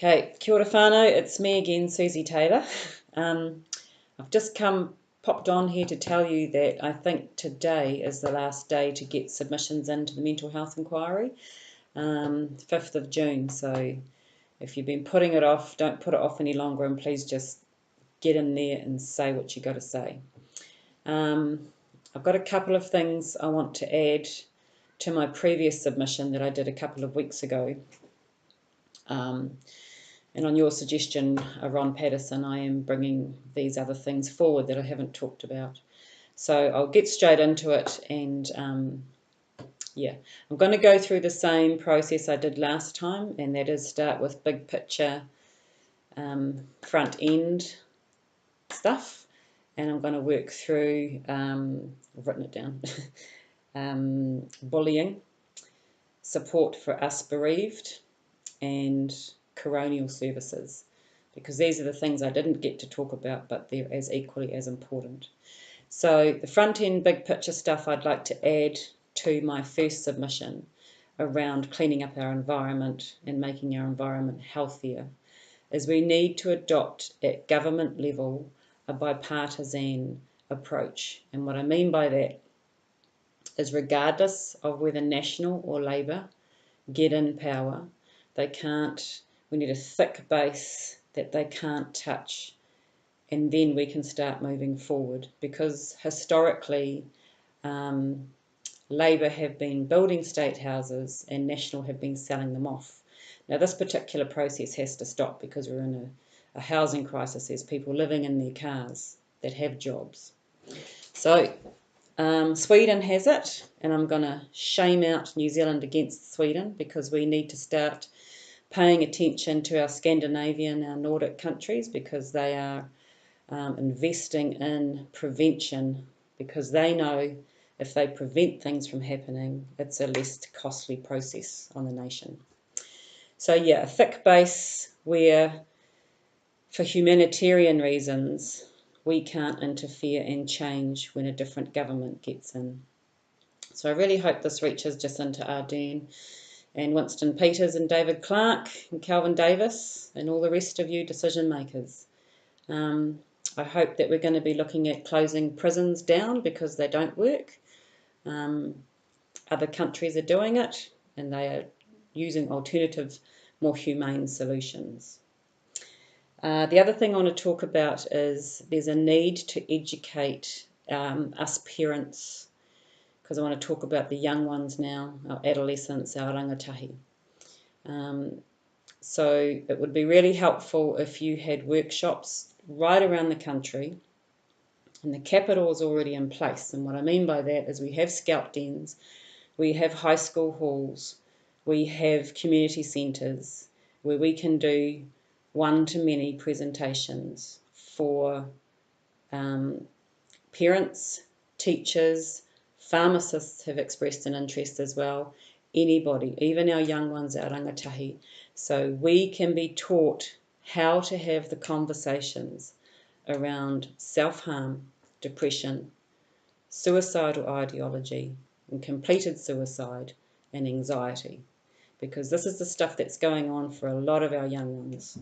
Okay, kia ora whānau, it's me again, Suzy Taylor. I've just popped on here to tell you that I think today is the last day to get submissions into the mental health inquiry, 5th of June. So if you've been putting it off, don't put it off any longer, and please just get in there and say what you got to say. I've got a couple of things I want to add to my previous submission that I did a couple of weeks ago. And on your suggestion, Ron Patterson, I am bringing these other things forward that I haven't talked about. So I'll get straight into it, and I'm going to go through the same process I did last time, and that is start with big picture, front end stuff, and I'm going to work through, I've written it down, bullying, support for us bereaved, and coronial services, because these are the things I didn't get to talk about, but they're as equally as important. So the front end big picture stuff I'd like to add to my first submission around cleaning up our environment and making our environment healthier is we need to adopt at government level a bipartisan approach. And what I mean by that is regardless of whether National or Labour get in power, we need a thick base that they can't touch, and then we can start moving forward, because historically Labour have been building state houses and National have been selling them off. Now this particular process has to stop, because we're in a housing crisis. There's people living in their cars that have jobs. So Sweden has it, and I'm going to shame out New Zealand against Sweden, because we need to start paying attention to our Scandinavian, our Nordic countries, because they are investing in prevention, because they know if they prevent things from happening, it's a less costly process on the nation. So yeah, a thick base where, for humanitarian reasons, we can't interfere and change when a different government gets in. So I really hope this reaches Jacinta Ardern and Winston Peters and David Clark and Calvin Davis and all the rest of you decision makers. I hope that we're going to be looking at closing prisons down because they don't work. Other countries are doing it, and they are using alternative, more humane solutions. The other thing I want to talk about is there's a need to educate us parents, because I want to talk about the young ones now, our adolescents, our rangatahi. So it would be really helpful if you had workshops right around the country, and the capital is already in place. And what I mean by that is we have scout dens, we have high school halls, we have community centres where we can do one-to-many presentations for parents, teachers, pharmacists have expressed an interest as well, anybody, even our young ones, our rangatahi. So we can be taught how to have the conversations around self-harm, depression, suicidal ideology, and completed suicide, and anxiety, because this is the stuff that's going on for a lot of our young ones.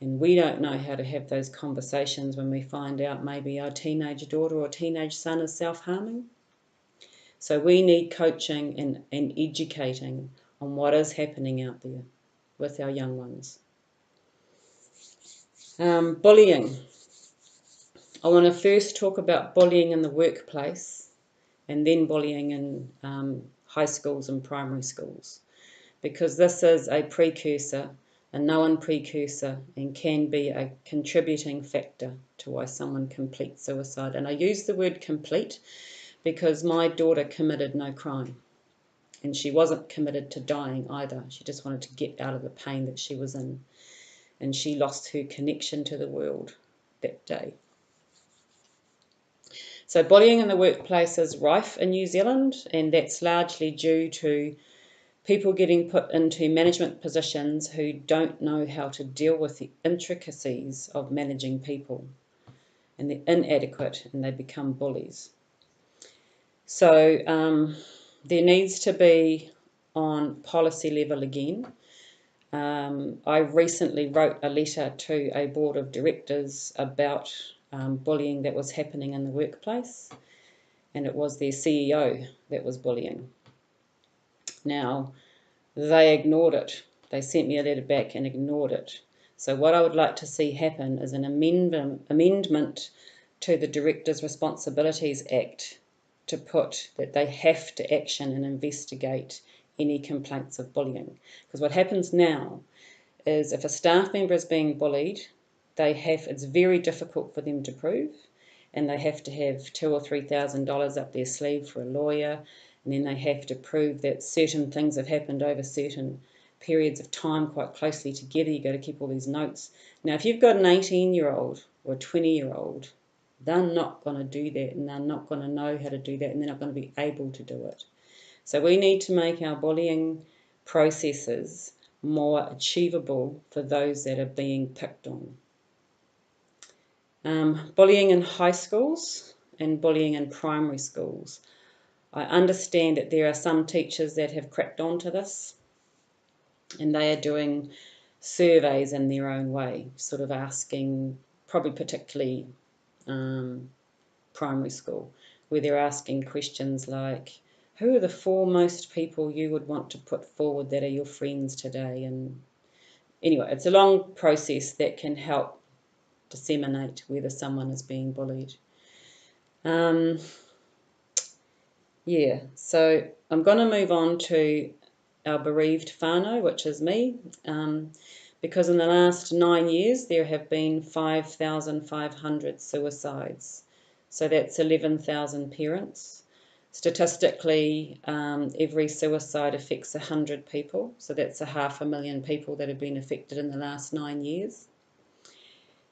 And we don't know how to have those conversations when we find out maybe our teenage daughter or teenage son is self-harming. So we need coaching and educating on what is happening out there with our young ones. Bullying. I want to first talk about bullying in the workplace, and then bullying in high schools and primary schools, because this is a precursor, a known precursor, and can be a contributing factor to why someone completes suicide. And I use the word complete because my daughter committed no crime, and she wasn't committed to dying either. She just wanted to get out of the pain that she was in, and she lost her connection to the world that day. So bullying in the workplace is rife in New Zealand, and that's largely due to people getting put into management positions who don't know how to deal with the intricacies of managing people, and they're inadequate and they become bullies. So there needs to be, on policy level again, I recently wrote a letter to a board of directors about bullying that was happening in the workplace, and it was their CEO that was bullying. Now, they ignored it. They sent me a letter back and ignored it. So what I would like to see happen is an amendment to the Directors' Responsibilities Act to put that they have to action and investigate any complaints of bullying. Because what happens now is if a staff member is being bullied, it's very difficult for them to prove, and they have to have $2,000 or $3,000 up their sleeve for a lawyer, and then they have to prove that certain things have happened over certain periods of time quite closely together. You've got to keep all these notes. Now, if you've got an 18-year-old or a 20-year-old, they're not going to do that, and they're not going to know how to do that, and they're not going to be able to do it. So we need to make our bullying processes more achievable for those that are being picked on. Bullying in high schools and bullying in primary schools. I understand that there are some teachers that have cracked onto this, and they are doing surveys in their own way, sort of asking, probably particularly primary school, where they're asking questions like, who are the 4 most people you would want to put forward that are your friends today? And anyway, it's a long process that can help disseminate whether someone is being bullied. Yeah, so I'm going to move on to our bereaved whānau, which is me, because in the last 9 years there have been 5,500 suicides. So that's 11,000 parents. Statistically, every suicide affects 100 people, so that's 500,000 people that have been affected in the last 9 years.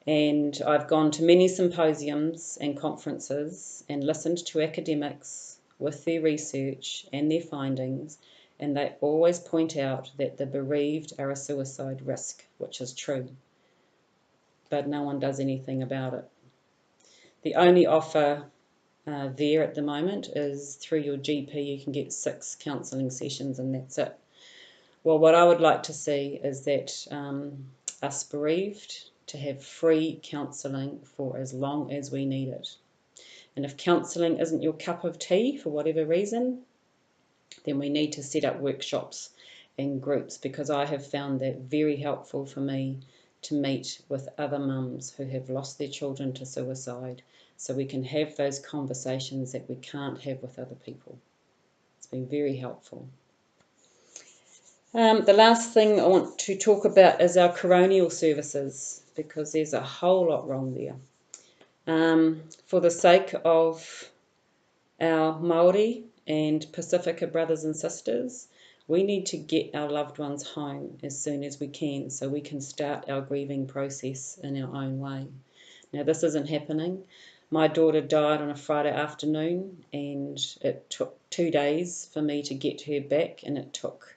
And I've gone to many symposiums and conferences and listened to academics with their research and their findings, and they always point out that the bereaved are a suicide risk, which is true. But no one does anything about it. The only offer there at the moment is through your GP you can get 6 counselling sessions, and that's it. Well, what I would like to see is that us bereaved to have free counselling for as long as we need it. And if counselling isn't your cup of tea for whatever reason, then we need to set up workshops and groups, because I have found that very helpful for me to meet with other mums who have lost their children to suicide, so we can have those conversations that we can't have with other people. It's been very helpful. The last thing I want to talk about is our coronial services, because there's a whole lot wrong there. For the sake of our Māori and Pacifica brothers and sisters, we need to get our loved ones home as soon as we can, so we can start our grieving process in our own way. Now, this isn't happening. My daughter died on a Friday afternoon, and it took 2 days for me to get her back, and it took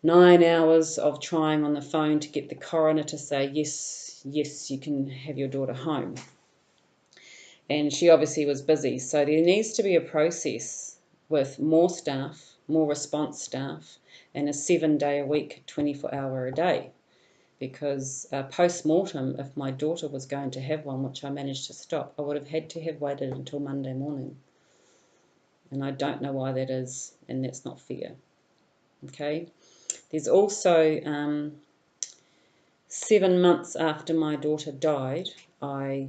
9 hours of trying on the phone to get the coroner to say, yes, you can have your daughter home. And she obviously was busy. So there needs to be a process with more staff, more response staff, and a 7-day-a-week, 24-hour-a-day. Because post-mortem, if my daughter was going to have one, which I managed to stop, I would have had to have waited until Monday morning. And I don't know why that is, and that's not fair. Okay? There's also 7 months after my daughter died, I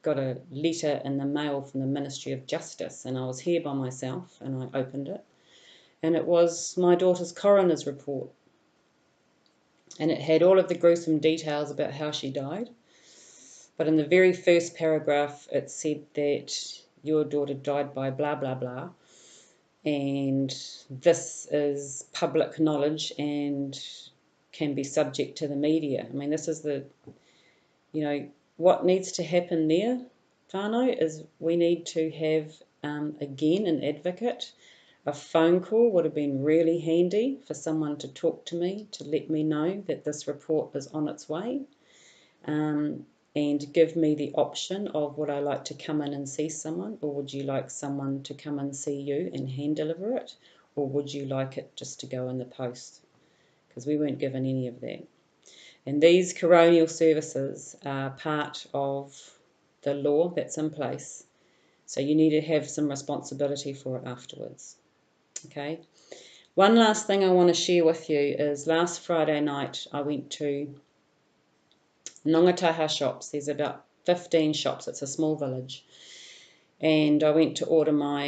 got a letter in the mail from the Ministry of Justice, and I was here by myself, and I opened it, and it was my daughter's coroner's report, and it had all of the gruesome details about how she died. But in the very first paragraph, it said that your daughter died by blah, blah, blah, and this is public knowledge and can be subject to the media. I mean, this is what needs to happen there, whānau, is we need to have, again, an advocate. A phone call would have been really handy for someone to talk to me, to let me know that this report is on its way, and give me the option of, would I like to come in and see someone, or would you like someone to come and see you and hand deliver it, or would you like it just to go in the post? because we weren't given any of that. And these coronial services are part of the law that's in place. So you need to have some responsibility for it afterwards. Okay. One last thing I want to share with you is last Friday night I went to Ngongataha shops. There's about 15 shops. It's a small village. And I went to order my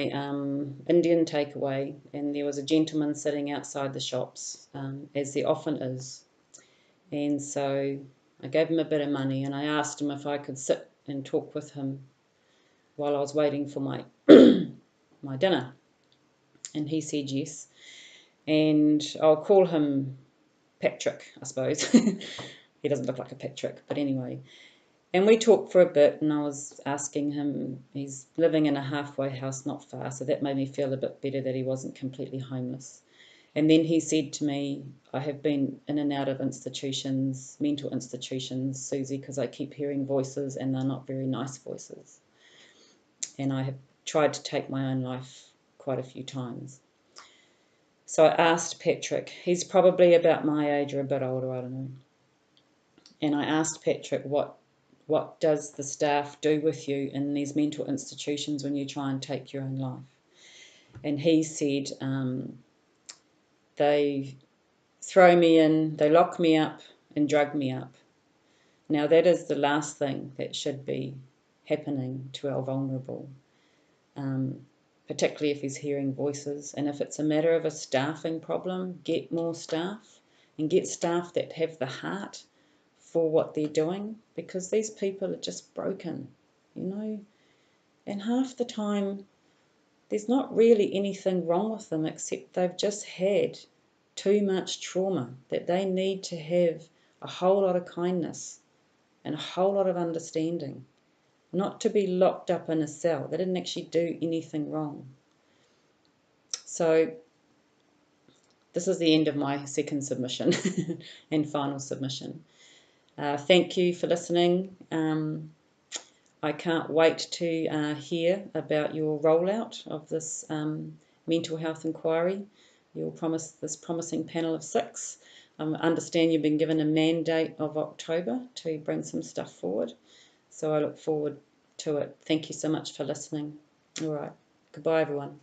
Indian takeaway, and there was a gentleman sitting outside the shops, as there often is. And so I gave him a bit of money, and I asked him if I could sit and talk with him while I was waiting for my my dinner. And he said yes. And I'll call him Patrick, I suppose. He doesn't look like a Patrick, but anyway. And we talked for a bit, and I was asking him, he's living in a halfway house not far, so that made me feel a bit better that he wasn't completely homeless. And then he said to me, I have been in and out of institutions, mental institutions, Suzy, because I keep hearing voices, and they're not very nice voices. And I have tried to take my own life quite a few times. So I asked Patrick, he's probably about my age or a bit older, I don't know. And I asked Patrick, what does the staff do with you in these mental institutions when you try and take your own life? And he said, they throw me in, they lock me up and drug me up. Now that is the last thing that should be happening to our vulnerable, particularly if he's hearing voices. And if it's a matter of a staffing problem, get more staff, and get staff that have the heart for what they're doing, because these people are just broken, and half the time there's not really anything wrong with them except they've just had too much trauma, that they need to have a whole lot of kindness and a whole lot of understanding, not to be locked up in a cell. They didn't actually do anything wrong. So this is the end of my second submission and final submission. Thank you for listening. I can't wait to hear about your rollout of this mental health inquiry. This promising panel of 6. I understand you've been given a mandate of October to bring some stuff forward. So I look forward to it. Thank you so much for listening. All right. Goodbye, everyone.